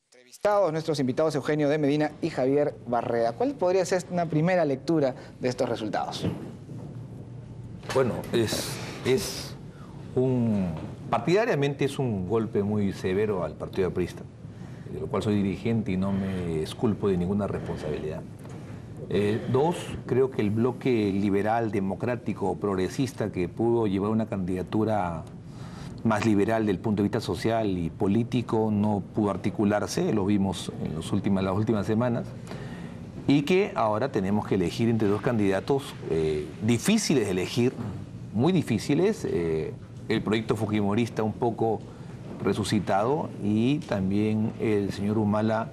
Entrevistados, nuestros invitados Eugenio de Medina y Javier Barreda. ¿Cuál podría ser una primera lectura de estos resultados? Bueno, partidariamente es un golpe muy severo al Partido Aprista, de lo cual soy dirigente y no me exculpo de ninguna responsabilidad. Dos, creo que el bloque liberal, democrático, progresista que pudo llevar una candidatura más liberal del punto de vista social y político no pudo articularse, lo vimos en las últimas semanas, y que ahora tenemos que elegir entre dos candidatos difíciles de elegir, muy difíciles, el proyecto fujimorista un poco resucitado y también el señor Humala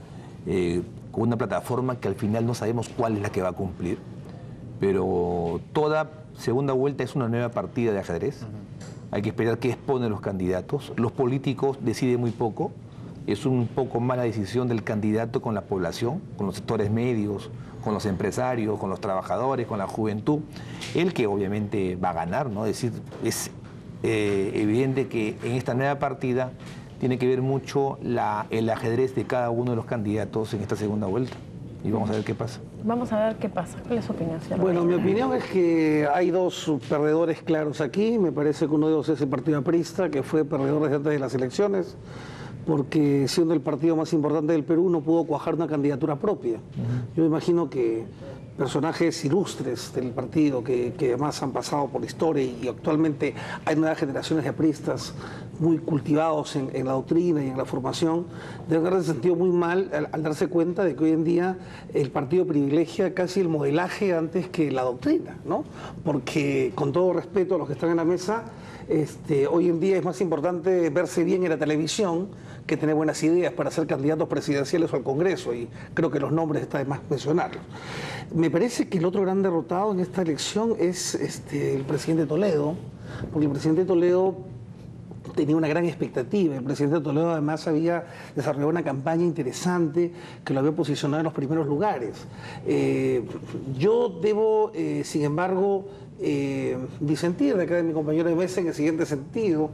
con una plataforma que al final no sabemos cuál es la que va a cumplir, pero toda segunda vuelta es una nueva partida de ajedrez. Hay que esperar qué exponen los candidatos. Los políticos deciden muy poco. Es un poco mala decisión del candidato con la población, con los sectores medios, con los empresarios, con los trabajadores, con la juventud. El que obviamente va a ganar, ¿no? Es decir, es evidente que en esta nueva partida tiene que ver mucho el ajedrez de cada uno de los candidatos en esta segunda vuelta. Y vamos a ver qué pasa. Vamos a ver qué pasa. ¿Cuál es su opinión, señor? Bueno, mi opinión es que hay dos perdedores claros aquí. Me parece que uno de ellos es el Partido Aprista, que fue perdedor desde antes de las elecciones, porque siendo el partido más importante del Perú no pudo cuajar una candidatura propia. Yo imagino que personajes ilustres del partido que además han pasado por la historia y actualmente hay nuevas generaciones de apristas muy cultivados en la doctrina y en la formación, deben haberse sentido muy mal al darse cuenta de que hoy en día el partido privilegia casi el modelaje antes que la doctrina, ¿no? Porque, con todo respeto a los que están en la mesa, hoy en día es más importante verse bien en la televisión que tener buenas ideas para ser candidatos presidenciales o al Congreso, y creo que los nombres está de más mencionarlos. Me parece que el otro gran derrotado en esta elección es el presidente Toledo, porque el presidente Toledo tenía una gran expectativa. El presidente Toledo además había desarrollado una campaña interesante que lo había posicionado en los primeros lugares. Yo debo, sin embargo, disentir de acá de mi compañero de mesa en el siguiente sentido.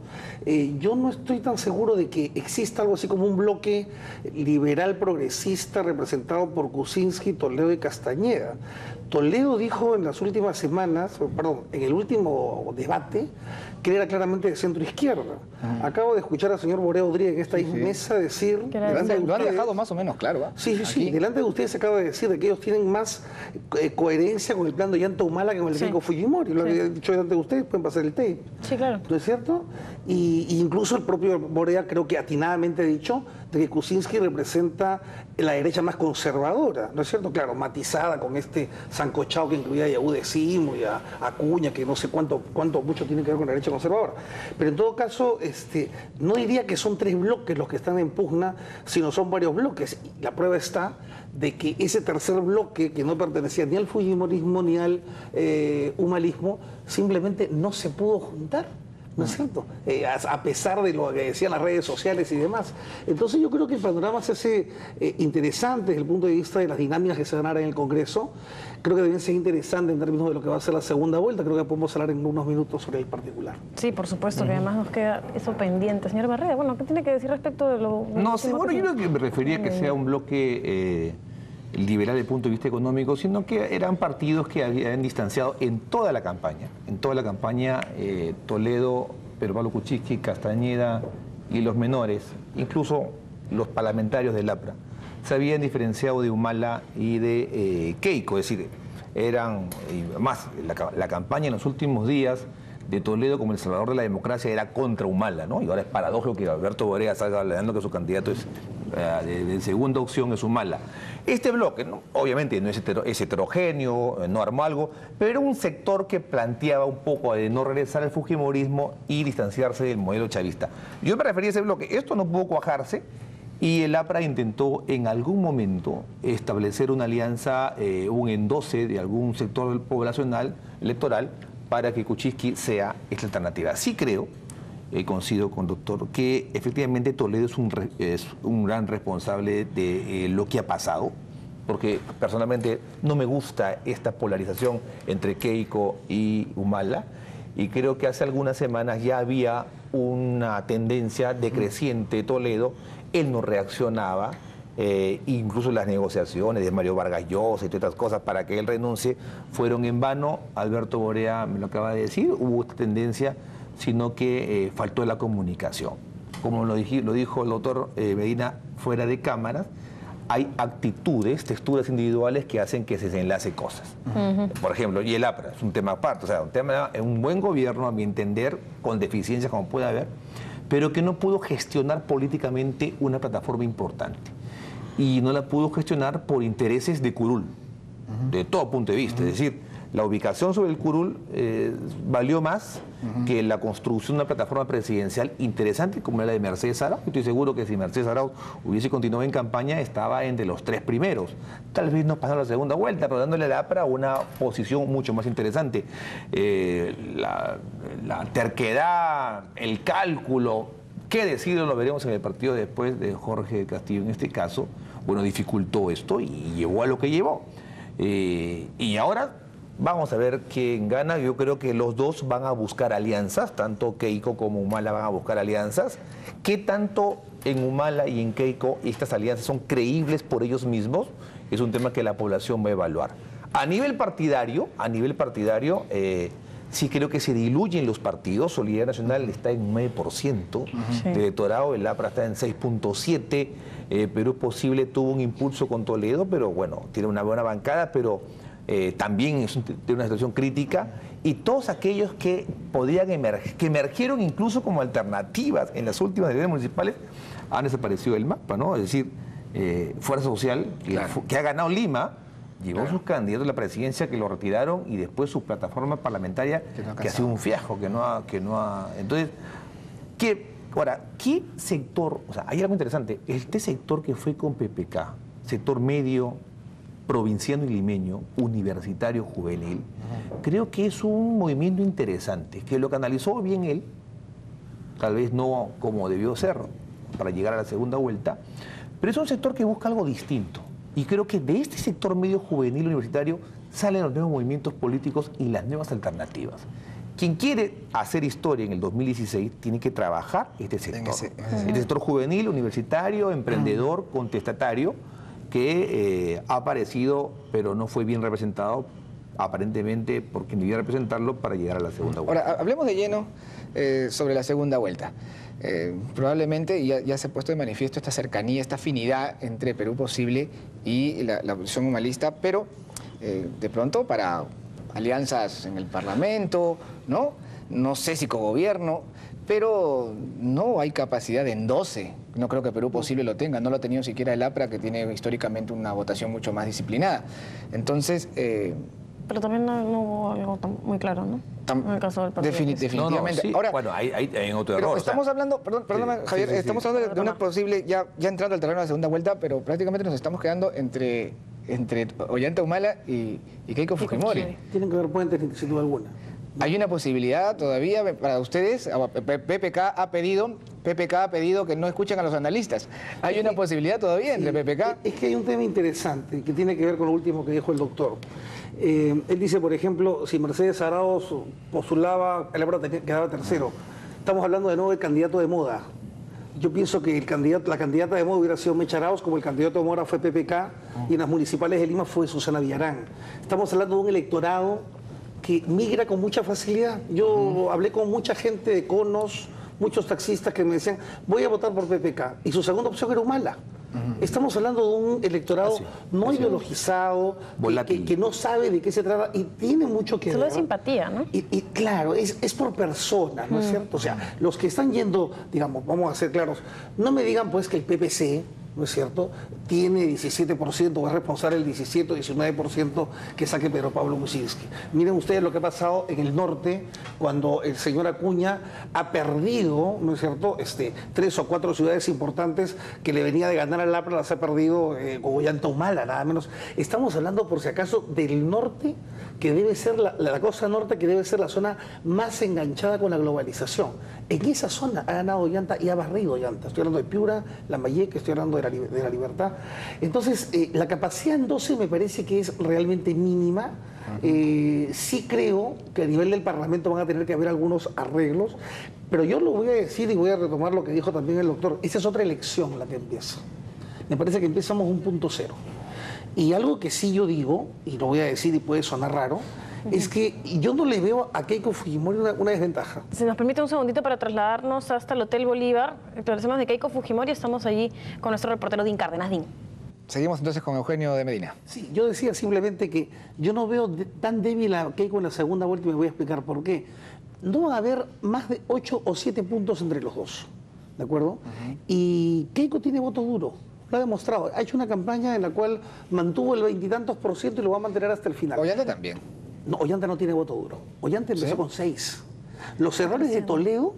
Yo no estoy tan seguro de que exista algo así como un bloque liberal progresista representado por Kuczynski, Toledo y Castañeda. Toledo dijo en las últimas semanas, perdón, en el último debate, que era claramente de centro izquierda. Acabo de escuchar al señor Boré Odría en esta mesa decir... Lo han dejado más o menos claro, ¿eh? Sí. Delante de ustedes se acaba de decir de que ellos tienen más coherencia con el plan de Ollanta Humala que con el de Keiko Fujimori. Lo había dicho delante de ustedes, pueden pasar el tape. Sí, claro. ¿No es cierto? Y incluso el propio Borea creo que atinadamente ha dicho de que Kuczynski representa la derecha más conservadora, ¿no es cierto? Claro, matizada con este sancochado que incluía a Yaú de Simo y a Acuña, que no sé cuánto mucho tiene que ver con la derecha conservadora. Pero en todo caso, no diría que son tres bloques los que están en pugna, sino son varios bloques. Y la prueba está de que ese tercer bloque, que no pertenecía ni al fujimorismo ni al humalismo, simplemente no se pudo juntar. ¿No es cierto? A pesar de lo que decían las redes sociales y demás. Entonces yo creo que el panorama se hace interesante desde el punto de vista de las dinámicas que se van a dar en el Congreso. Creo que debe ser interesante en términos de lo que va a ser la segunda vuelta. Creo que podemos hablar en unos minutos sobre el particular. Sí, por supuesto, que además nos queda eso pendiente. Señor Barreda, bueno, ¿qué tiene que decir respecto de lo... No, sí, bueno, yo no me refería a que sea un bloque... liberal desde el punto de vista económico, sino que eran partidos que habían distanciado en toda la campaña. En toda la campaña, Toledo, Pedro Pablo Kuczynski, Castañeda y los menores, incluso los parlamentarios del APRA, se habían diferenciado de Humala y de Keiko, es decir, eran, más, la campaña en los últimos días de Toledo como el salvador de la democracia era contra Humala, ¿no? Y ahora es paradójico que Alberto Borea salga hablando que su candidato es de segunda opción es Humala. Este bloque, ¿no? Obviamente no es heterogéneo, no armó algo, pero era un sector que planteaba un poco de no regresar al fujimorismo y distanciarse del modelo chavista. Yo me refería a ese bloque. Esto no pudo cuajarse y el APRA intentó en algún momento establecer una alianza, un endose de algún sector poblacional electoral para que Kuczynski sea esta alternativa. Sí creo, coincido con el doctor, que efectivamente Toledo es un gran responsable de lo que ha pasado, porque personalmente no me gusta esta polarización entre Keiko y Humala, y creo que hace algunas semanas ya había una tendencia decreciente de Toledo él no reaccionaba. Incluso las negociaciones de Mario Vargas Llosa y todas otras cosas para que él renuncie fueron en vano. Alberto Borea me lo acaba de decir, hubo esta tendencia, sino que faltó la comunicación. Como lo dijo el doctor Medina fuera de cámaras, hay actitudes, texturas individuales que hacen que se desenlace cosas. Por ejemplo, y el APRA es un tema aparte, o sea, un buen gobierno, a mi entender, con deficiencias como puede haber, pero que no pudo gestionar políticamente una plataforma importante. Y no la pudo gestionar por intereses de curul, de todo punto de vista. Es decir, la ubicación sobre el curul valió más que la construcción de una plataforma presidencial interesante como la de Mercedes Arauz. Estoy seguro que si Mercedes Arauz hubiese continuado en campaña, estaba entre los 3 primeros. Tal vez no pasó la segunda vuelta, pero dándole a la APRA una posición mucho más interesante. La terquedad, el cálculo, qué decirlo, lo veremos en el partido después de Jorge Castillo en este caso, bueno, dificultó esto y llevó a lo que llevó. Y ahora vamos a ver quién gana. Yo creo que los dos van a buscar alianzas, tanto Keiko como Humala van a buscar alianzas. ¿Qué tanto en Humala y en Keiko estas alianzas son creíbles por ellos mismos? Es un tema que la población va a evaluar. A nivel partidario, sí creo que se diluyen los partidos. Solidaridad Nacional está en 9% de electorado, el APRA está en 6.7%, Perú Posible tuvo un impulso con Toledo, pero bueno, tiene una buena bancada, pero también tiene una situación crítica. Y todos aquellos que podían emerger, que emergieron incluso como alternativas en las últimas elecciones municipales, han desaparecido del mapa, ¿no? Es decir, Fuerza Social, que ha ganado Lima, llevó sus candidatos a la presidencia que lo retiraron y después su plataforma parlamentaria que ha sido un fiasco, que no ha... Entonces, ¿qué sector? O sea, hay algo interesante. Este sector que fue con PPK, sector medio, provinciano y limeño, universitario, juvenil, creo que es un movimiento interesante, que lo canalizó bien él, tal vez no como debió ser para llegar a la segunda vuelta, pero es un sector que busca algo distinto. Y creo que de este sector medio juvenil universitario salen los nuevos movimientos políticos y las nuevas alternativas. Quien quiere hacer historia en el 2016 tiene que trabajar este sector. Este sector juvenil, universitario, emprendedor, contestatario, que ha aparecido, pero no fue bien representado, aparentemente porque no iba a representarlo para llegar a la segunda vuelta. Ahora, hablemos de lleno sobre la segunda vuelta. Probablemente ya se ha puesto de manifiesto esta cercanía, esta afinidad entre Perú Posible y la oposición humanista, pero de pronto para alianzas en el Parlamento, ¿no? No sé si cogobierno, pero no hay capacidad de endoce. No creo que Perú Posible lo tenga, no lo ha tenido siquiera el APRA, que tiene históricamente una votación mucho más disciplinada. Entonces... pero también no hubo algo muy claro, ¿no? En el caso del partido. Definitivamente. Sí. Ahora, bueno, hay otro error. Estamos hablando, perdóname, Javier, estamos hablando de una posible, ya entrando al terreno de la segunda vuelta, pero prácticamente nos estamos quedando entre Ollanta Humala y Keiko Fujimori. Tienen que haber puentes, sin duda alguna. ¿Hay una posibilidad todavía para ustedes? PPK ha pedido que no escuchen a los analistas. ¿Hay una posibilidad todavía entre PPK? Es que hay un tema interesante que tiene que ver con lo último que dijo el doctor. Él dice, por ejemplo, si Mercedes Arauz postulaba, el APRA quedaba tercero. Estamos hablando de nuevo del candidato de moda. Yo pienso que la candidata de moda hubiera sido Mecha Arauz, como el candidato de moda fue PPK, y en las municipales de Lima fue Susana Villarán. Estamos hablando de un electorado que migra con mucha facilidad. Yo hablé con mucha gente de conos, muchos taxistas que me decían, voy a votar por PPK, y su segunda opción era Humala. Estamos hablando de un electorado no ideologizado, que no sabe de qué se trata y tiene mucho que ver. Solo es simpatía, ¿no? Y claro, es por personas, ¿no es cierto? O sea, los que están yendo, digamos, vamos a ser claros, no me digan pues que el PPC, ¿no es cierto?, tiene 17%, o es responsable del 17 o 19% que saque Pedro Pablo Kuczynski. Miren ustedes lo que ha pasado en el norte, cuando el señor Acuña ha perdido, ¿no es cierto?, 3 o 4 ciudades importantes que le venía de ganar al APRA, las ha perdido con Ollanta Humala, nada menos. Estamos hablando, por si acaso, del norte, que debe ser la costa norte, que debe ser la zona más enganchada con la globalización. En esa zona ha ganado Ollanta y ha barrido Ollanta. Estoy hablando de Piura, Lambayeque, estoy hablando de la Libertad. Entonces, la capacidad en 12 me parece que es realmente mínima. Sí creo que a nivel del Parlamento van a tener que haber algunos arreglos, Pero yo lo voy a decir y voy a retomar lo que dijo también el doctor. Esa es otra elección la que empieza. Me parece que empezamos un punto cero. Y algo que sí yo digo, y lo voy a decir y puede sonar raro, es que yo no le veo a Keiko Fujimori una desventaja. Si nos permite un segundito para trasladarnos hasta el Hotel Bolívar, conocemos de Keiko Fujimori, estamos allí con nuestro reportero Dean Cárdenas. Dean. Seguimos entonces con Eugenio de Medina. Sí, yo decía simplemente que yo no veo tan débil a Keiko en la segunda vuelta y me voy a explicar por qué. No va a haber más de 8 o 7 puntos entre los dos, ¿de acuerdo? Y Keiko tiene voto duro. Lo ha demostrado. Ha hecho una campaña en la cual mantuvo el 20 y tantos % y lo va a mantener hasta el final. Ollanta también. No, Ollanta no tiene voto duro. Ollanta empezó con 6. Los errores de Toledo,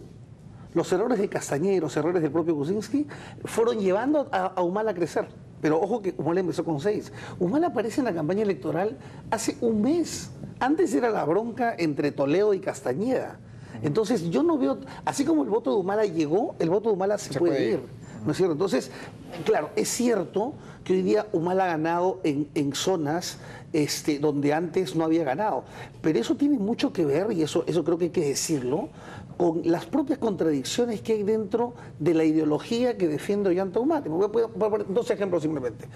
los errores de Castañeda y los errores del propio Kuczynski fueron llevando a Humala a crecer. Pero ojo que Humala empezó con 6. Humala aparece en la campaña electoral hace un mes. Antes era la bronca entre Toledo y Castañeda. Entonces yo no veo, así como el voto de Humala llegó, el voto de Humala se puede ir. ¿No es cierto? Entonces, claro, es cierto que hoy día Humala ha ganado en zonas donde antes no había ganado, pero eso tiene mucho que ver, y eso creo que hay que decirlo, con las propias contradicciones que hay dentro de la ideología que defiende Ollanta Humala. Voy a poner 2 ejemplos simplemente.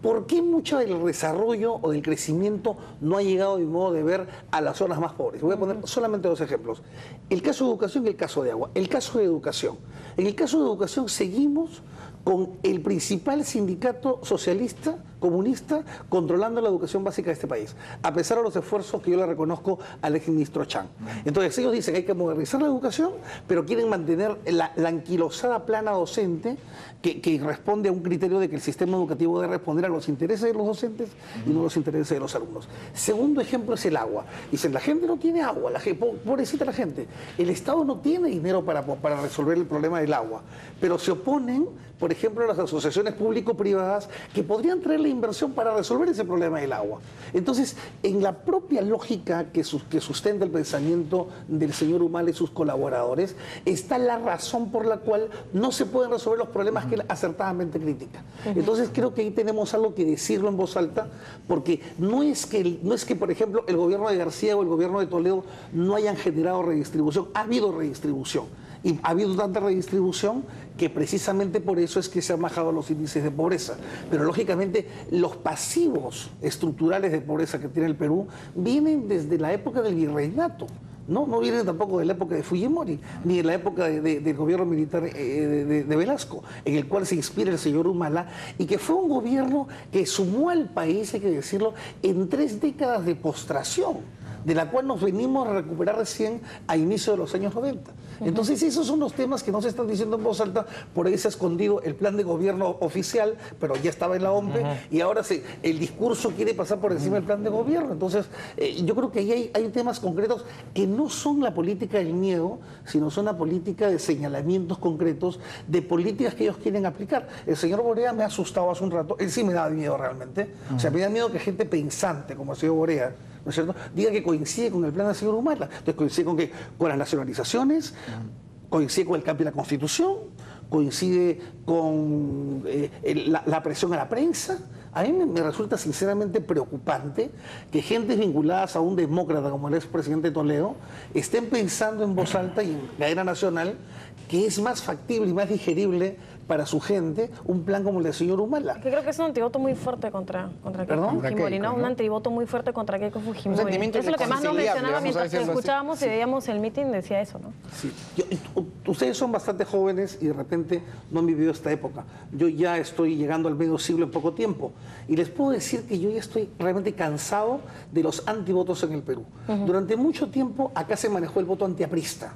¿Por qué mucho del desarrollo o del crecimiento no ha llegado, de mi modo de ver, a las zonas más pobres? Voy a poner solamente 2 ejemplos. El caso de educación y el caso de agua. El caso de educación. En el caso de educación seguimos con el principal sindicato socialista, comunista, controlando la educación básica de este país, a pesar de los esfuerzos que yo le reconozco al exministro Chang. Entonces ellos dicen que hay que modernizar la educación, pero quieren mantener la anquilosada plana docente que responde a un criterio de que el sistema educativo debe responder a los intereses de los docentes y no los intereses de los alumnos. Segundo ejemplo es el agua. Dicen, la gente no tiene agua, pobrecita la gente. El Estado no tiene dinero para resolver el problema del agua, pero se oponen, por ejemplo, a las asociaciones público-privadas que podrían traer la inversión para resolver ese problema del agua. Entonces, en la propia lógica que sustenta el pensamiento del señor Humala y sus colaboradores, está la razón por la cual no se pueden resolver los problemas que él acertadamente critica. Entonces, creo que ahí tenemos algo que decirlo en voz alta, porque no es que, por ejemplo, el gobierno de García o el gobierno de Toledo no hayan generado redistribución. Ha habido redistribución. Y ha habido tanta redistribución que precisamente por eso es que se han bajado los índices de pobreza. Pero lógicamente los pasivos estructurales de pobreza que tiene el Perú vienen desde la época del virreinato. No vienen tampoco de la época de Fujimori, ni de la época del gobierno militar de Velasco, en el cual se inspira el señor Humala, y que fue un gobierno que sumó al país, hay que decirlo, en 3 décadas de postración, de la cual nos venimos a recuperar recién a inicio de los años 90. Entonces esos son los temas que no se están diciendo en voz alta. Por ahí se ha escondido el plan de gobierno oficial, pero ya estaba en la OMPE, y ahora el discurso quiere pasar por encima del plan de gobierno. Entonces yo creo que ahí hay temas concretos que no son la política del miedo, sino son la política de señalamientos concretos, de políticas que ellos quieren aplicar. El señor Borea me ha asustado hace un rato, él sí me da miedo realmente. O sea, me da miedo que gente pensante como el señor Borea, ¿no es cierto?, diga que coincide con el plan del señor Humala. Entonces coincide con las nacionalizaciones, coincide con el cambio de la Constitución, coincide con la presión a la prensa. A mí me resulta sinceramente preocupante que gentes vinculadas a un demócrata como el expresidente Toledo estén pensando en voz alta y en cadena nacional que es más factible y más digerible para su gente un plan como el del señor Humala. Que creo que es un antivoto muy fuerte contra Keiko Fujimori, ¿no? Un antivoto muy fuerte contra Keiko Fujimori. Eso es lo que más nos mencionaba mientras que escuchábamos y veíamos el meeting, decía eso, ¿no? Sí. Ustedes son bastante jóvenes y de repente no han vivido esta época. Yo ya estoy llegando al medio siglo en poco tiempo y les puedo decir que yo ya estoy realmente cansado de los antivotos en el Perú. Durante mucho tiempo acá se manejó el voto antiaprista.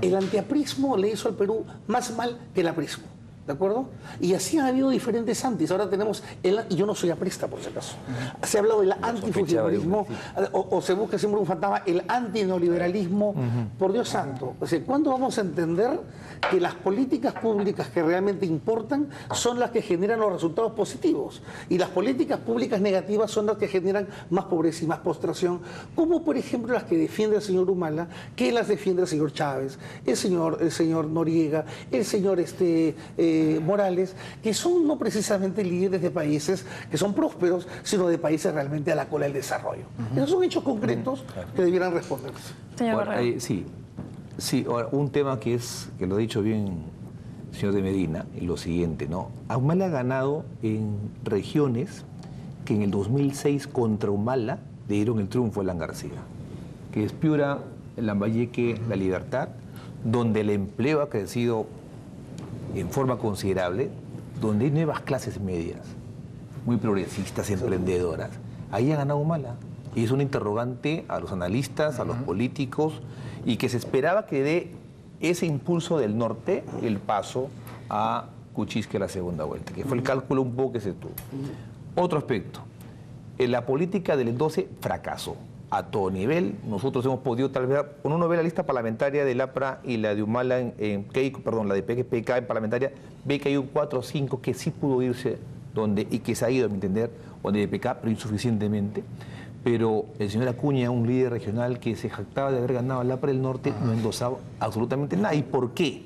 El antiaprismo le hizo al Perú más mal que el aprismo. ¿De acuerdo? Y así ha habido diferentes antis. Ahora tenemos y yo no soy aprista, por si acaso. Se ha hablado del antifujimorismo, o se busca siempre un fantasma, el antineoliberalismo. Por Dios santo, o sea, ¿cuándo vamos a entender que las políticas públicas que realmente importan son las que generan los resultados positivos? Y las políticas públicas negativas son las que generan más pobreza y más postración, como por ejemplo las que defiende el señor Humala, que las defiende el señor Chávez, el señor Noriega, el señor Morales, que son no precisamente líderes de países que son prósperos, sino de países realmente a la cola del desarrollo. Esos son hechos concretos que debieran responderse. Señor Barrera. Sí. Sí, ahora, un tema que lo ha dicho bien el señor de Medina, es lo siguiente, ¿no? Humala ha ganado en regiones que en el 2006 contra Humala le dieron el triunfo a Alan García, que es Piura, Lambayeque, La Libertad, donde el empleo ha crecido en forma considerable, donde hay nuevas clases medias, muy progresistas, emprendedoras. Ahí ha ganado Humala. Y es un interrogante a los analistas, a los políticos, y que se esperaba que dé ese impulso del norte el paso a Kuczynski a la segunda vuelta, que fue el cálculo un poco que se tuvo. Otro aspecto, la política del 12 fracasó a todo nivel. Nosotros hemos podido, tal vez, cuando uno ve la lista parlamentaria del APRA y la de Humala en Keiko, perdón, la de PK en parlamentaria, ve que hay un 4 o 5 que sí pudo irse y que se ha ido, a mi entender, o de PK, pero insuficientemente. Pero el señor Acuña, un líder regional que se jactaba de haber ganado al APRA del Norte, no ha endosado absolutamente nada. ¿Y por qué?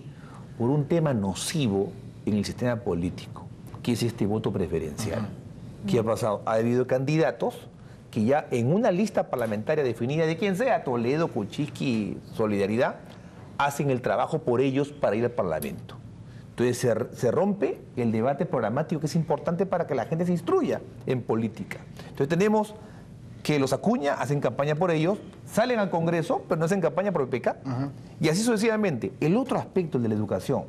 Por un tema nocivo en el sistema político, que es este voto preferencial. ¿Qué ha pasado? Ha habido candidatos que ya en una lista parlamentaria definida de quien sea, Toledo, Kuczynski, Solidaridad, hacen el trabajo por ellos para ir al Parlamento. Entonces se rompe el debate programático, que es importante para que la gente se instruya en política. Entonces tenemos que los Acuña hacen campaña por ellos, salen al Congreso, pero no hacen campaña por el PK. Y así sucesivamente. El otro aspecto, el de la educación,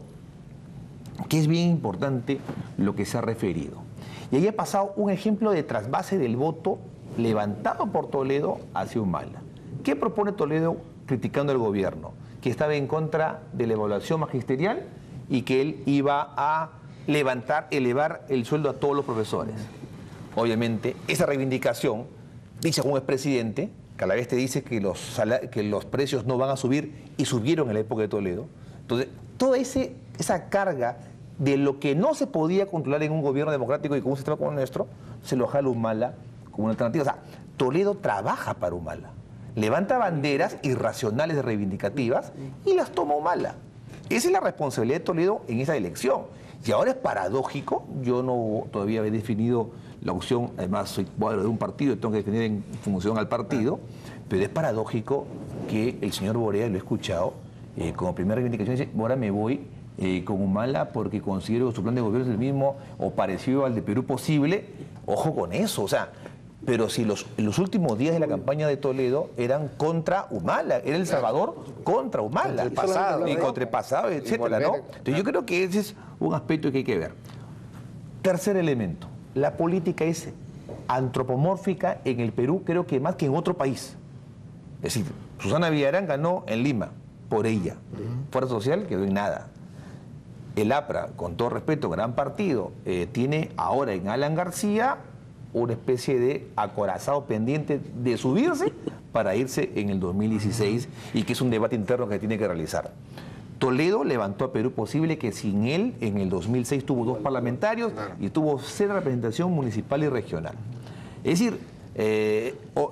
que es bien importante lo que se ha referido. Y ahí ha pasado un ejemplo de trasvase del voto levantado por Toledo hacia Humala. ¿Qué propone Toledo criticando al gobierno? Que estaba en contra de la evaluación magisterial y que él iba a elevar el sueldo a todos los profesores. Obviamente, esa reivindicación, dice un expresidente, que a la vez te dice que los precios no van a subir y subieron en la época de Toledo. Entonces, toda esa carga de lo que no se podía controlar en un gobierno democrático y con un sistema como el nuestro, se lo jala Humala como una alternativa. O sea, Toledo trabaja para Humala, levanta banderas irracionales de reivindicativas y las toma Humala. Esa es la responsabilidad de Toledo en esa elección. Y ahora es paradójico, yo no todavía he definido la opción, además soy cuadro de un partido y tengo que definir en función al partido, pero es paradójico que el señor Borea, lo he escuchado, como primera reivindicación dice, ahora me voy con Humala porque considero que su plan de gobierno es el mismo o parecido al de Perú Posible. Ojo con eso, o sea, pero si los últimos días de la campaña de Toledo eran contra Humala, era El Salvador contra Humala. Contra el pasado. Y contra el pasado, etcétera, ¿no? Entonces yo creo que ese es un aspecto que hay que ver. Tercer elemento, la política es antropomórfica en el Perú, creo que más que en otro país. Es decir, Susana Villarán ganó en Lima, por ella. Fuerza Social quedó en nada. El APRA, con todo respeto, gran partido, tiene ahora en Alan García una especie de acorazado pendiente de subirse para irse en el 2016 y que es un debate interno que tiene que realizar. Toledo levantó a Perú Posible, que sin él en el 2006 tuvo 2 parlamentarios y tuvo 0 representación municipal y regional. Es decir,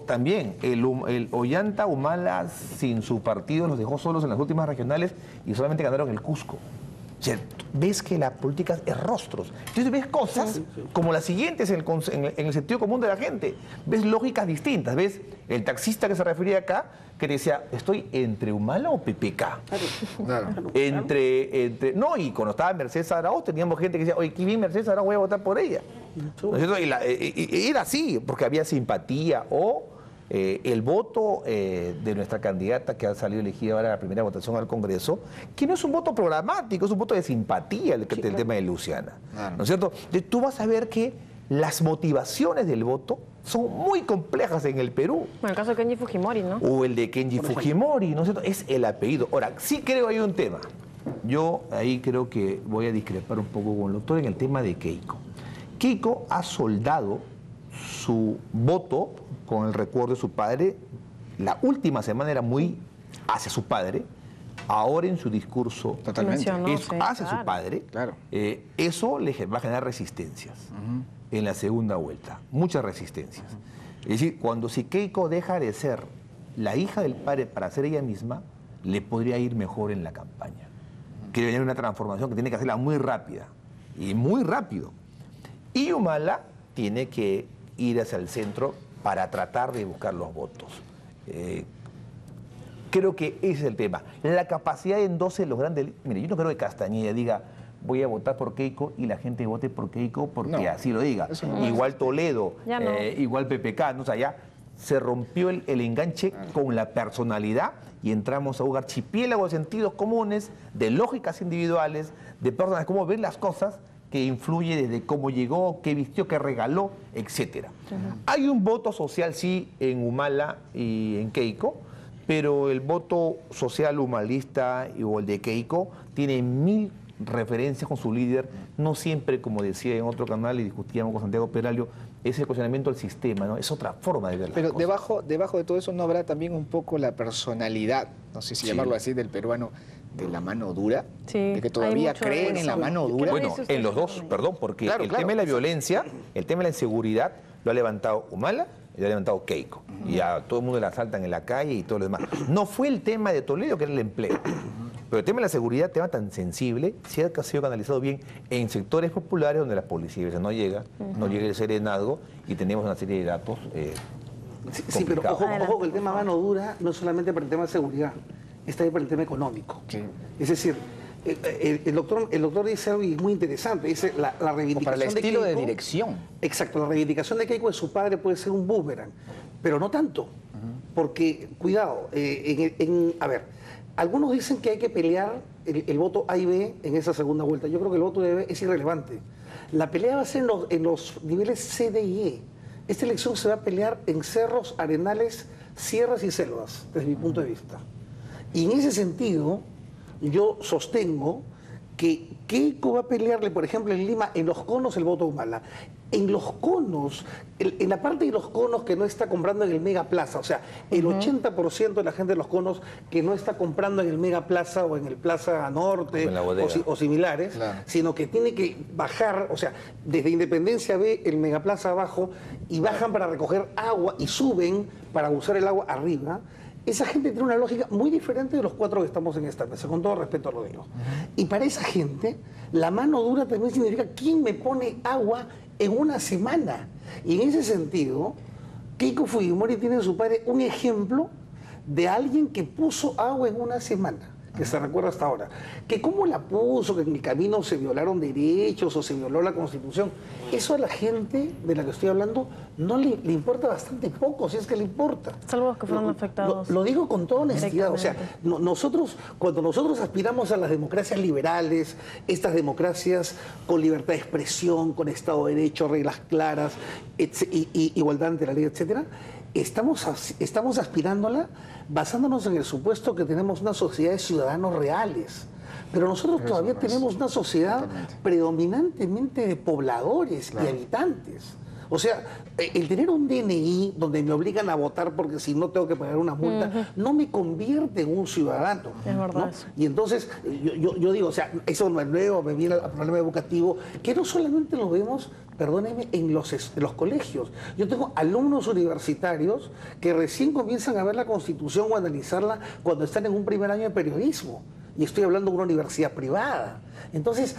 también el Ollanta Humala sin su partido los dejó solos en las últimas regionales y solamente ganaron el Cusco. O sea, ves que la política es rostros. Entonces ves cosas como las siguientes en el sentido común de la gente. Ves lógicas distintas. Ves el taxista que se refería acá, que decía, estoy entre Humala o PPK. Claro. No, y cuando estaba Mercedes Arauz teníamos gente que decía, oye, qué bien Mercedes Arauz, voy a votar por ella. ¿No es cierto? Y era así, porque había simpatía o el voto de nuestra candidata que ha salido elegida ahora en la primera votación al Congreso, que no es un voto programático, es un voto de simpatía el tema de Luciana. ¿No es cierto? Entonces, tú vas a ver que las motivaciones del voto son muy complejas en el Perú. Bueno, el caso de Kenji Fujimori, ¿no? O el de Kenji Fujimori, ¿no es cierto? Es el apellido. Ahora, sí creo que hay un tema. Yo ahí creo que voy a discrepar un poco con el doctor en el tema de Keiko. Keiko ha soldado su voto con el recuerdo de su padre. La última semana era muy hacia su padre. Ahora en su discurso totalmente hacia su padre. Claro. Eso le va a generar resistencias en la segunda vuelta. Muchas resistencias. Es decir, si Keiko deja de ser la hija del padre para ser ella misma, le podría ir mejor en la campaña. Quiere venir una transformación que tiene que hacerla muy rápida. Y muy rápido. Y Humala tiene que ir hacia el centro para tratar de buscar los votos. Creo que ese es el tema. La capacidad de endoce de los grandes... Mire, yo no creo que Castañeda diga voy a votar por Keiko y la gente vote por Keiko porque así lo diga. No. Igual Toledo, igual PPK, ¿no? O sea, ya se rompió el enganche con la personalidad y entramos a un archipiélago de sentidos comunes, de lógicas individuales, de personas, cómo ven las cosas, que influye desde cómo llegó, qué vistió, qué regaló, etc. Hay un voto social, sí, en Humala y en Keiko, pero el voto social humalista o el de Keiko tiene 1000 referencias con su líder, no siempre, como decía en otro canal y discutíamos con Santiago Peraglio, es el cuestionamiento del sistema, ¿no? Es otra forma de ver las cosas. Pero debajo de todo eso no habrá también un poco la personalidad, no sé si llamarlo así, del peruano, de la mano dura, de que todavía creen en la mano dura. Bueno, en los dos, perdón, porque el tema de la violencia, el tema de la inseguridad, lo ha levantado Humala y lo ha levantado Keiko. Y a todo el mundo le asaltan en la calle y todo lo demás. No fue el tema de Toledo, que era el empleo. Pero el tema de la seguridad, tema tan sensible, sí ha sido canalizado bien en sectores populares donde la policía a veces no llega, no llega el serenazgo y tenemos una serie de datos sí, pero ojo, el tema mano dura no es solamente para el tema de seguridad, está ahí para el tema económico. Sí. Es decir, el doctor dice algo muy interesante, dice la reivindicación para el estilo de dirección. Exacto, la reivindicación de Keiko de su padre puede ser un boomerang, pero no tanto, porque, cuidado, a ver, algunos dicen que hay que pelear el voto A y B en esa segunda vuelta. Yo creo que el voto de B es irrelevante. La pelea va a ser en los niveles C, D y E. Esta elección se va a pelear en cerros, arenales, sierras y selvas, desde mi punto de vista. Y en ese sentido, yo sostengo que Keiko va a pelearle, por ejemplo, en Lima, en los conos el voto a Humala. En los conos, en la parte de los conos que no está comprando en el Mega Plaza, o sea, el 80% de la gente de los conos que no está comprando en el Mega Plaza o en el Plaza Norte o similares, sino que tiene que bajar, o sea, desde Independencia ve el Mega Plaza abajo y bajan para recoger agua y suben para usar el agua arriba. Esa gente tiene una lógica muy diferente de los 4 que estamos en esta mesa, con todo respeto lo digo. Y para esa gente, la mano dura también significa quién me pone agua en una semana. Y en ese sentido, Keiko Fujimori tiene en su padre un ejemplo de alguien que puso agua en una semana, que se recuerda hasta ahora. Que cómo la puso, que en el camino se violaron derechos o se violó la Constitución, eso a la gente de la que estoy hablando no le importa bastante poco, si es que le importa. Salvo los que fueron afectados. Lo digo con toda honestidad, o sea, cuando nosotros aspiramos a las democracias liberales, estas democracias con libertad de expresión, con Estado de Derecho, reglas claras, y igualdad ante la ley, etcétera, estamos aspirándola basándonos en el supuesto que tenemos una sociedad de ciudadanos reales. Pero nosotros todavía tenemos una sociedad predominantemente de pobladores y habitantes. O sea, el tener un DNI donde me obligan a votar porque si no tengo que pagar una multa, no me convierte en un ciudadano. Es verdad. ¿No? Y entonces, yo digo, o sea, eso no es nuevo, me viene al problema educativo, que no solamente lo vemos, perdónenme, en los colegios. Yo tengo alumnos universitarios que recién comienzan a ver la Constitución o a analizarla cuando están en un primer año de periodismo. Y estoy hablando de una universidad privada. Entonces,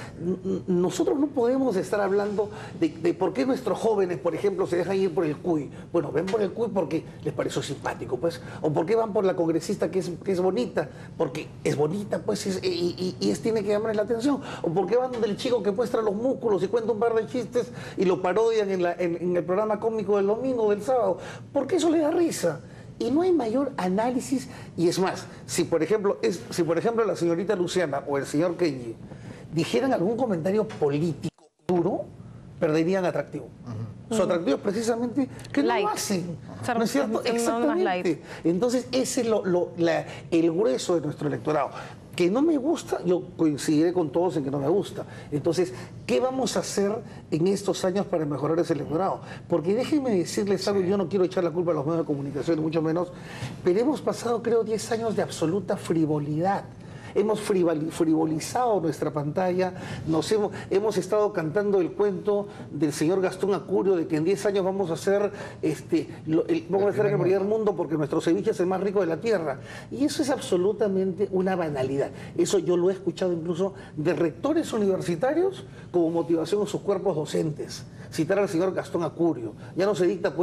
nosotros no podemos estar hablando de por qué nuestros jóvenes, por ejemplo, se dejan ir por el CUY. Bueno, ven por el CUY porque les pareció simpático, pues. O por qué van por la congresista que es bonita, porque es bonita, pues, tiene que llamar la atención. O por qué van del chico que muestra los músculos y cuenta un par de chistes y lo parodian en el programa cómico del domingo o del sábado. Porque eso le da risa. Y no hay mayor análisis, y es más, si por ejemplo la señorita Luciana o el señor Kenji dijeran algún comentario político duro, perderían atractivo. Su atractivo es precisamente que no lo hacen. ¿No es cierto? Exactamente. Entonces, ese es el grueso de nuestro electorado. Que no me gusta, yo coincidiré con todos en que no me gusta. Entonces, ¿qué vamos a hacer en estos años para mejorar ese electorado? Porque déjenme decirles algo, yo no quiero echar la culpa a los medios de comunicación, mucho menos, pero hemos pasado, creo, 10 años de absoluta frivolidad. hemos frivolizado nuestra pantalla, hemos estado cantando el cuento del señor Gastón Acurio de que en 10 años vamos a ser vamos a estar en el primer mundo porque nuestro ceviche es el más rico de la tierra. Y eso es absolutamente una banalidad. Eso yo lo he escuchado incluso de rectores universitarios como motivación en sus cuerpos docentes. Citar al señor Gastón Acurio. Ya no se dicta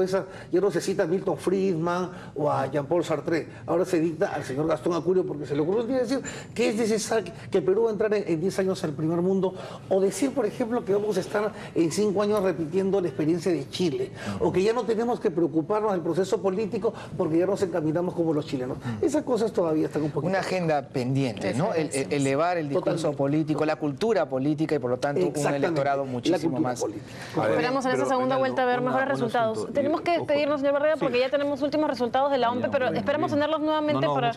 ya no se cita a Milton Friedman o a Jean-Paul Sartre. Ahora se dicta al señor Gastón Acurio porque se le ocurrió decir que es necesario que Perú va a entrar en 10 años al primer mundo, o decir, por ejemplo, que vamos a estar en 5 años repitiendo la experiencia de Chile, o que ya no tenemos que preocuparnos del proceso político porque ya nos encaminamos como los chilenos. Esas cosas todavía están un poquito... Una agenda pendiente, ¿no? Elevar el discurso político, la cultura política y por lo tanto un electorado muchísimo más... Esperamos en esa segunda vuelta a ver mejores resultados. Tenemos que despedirnos, señor Barrera, porque ya tenemos últimos resultados de la OMPE, pero esperamos tenerlos nuevamente para...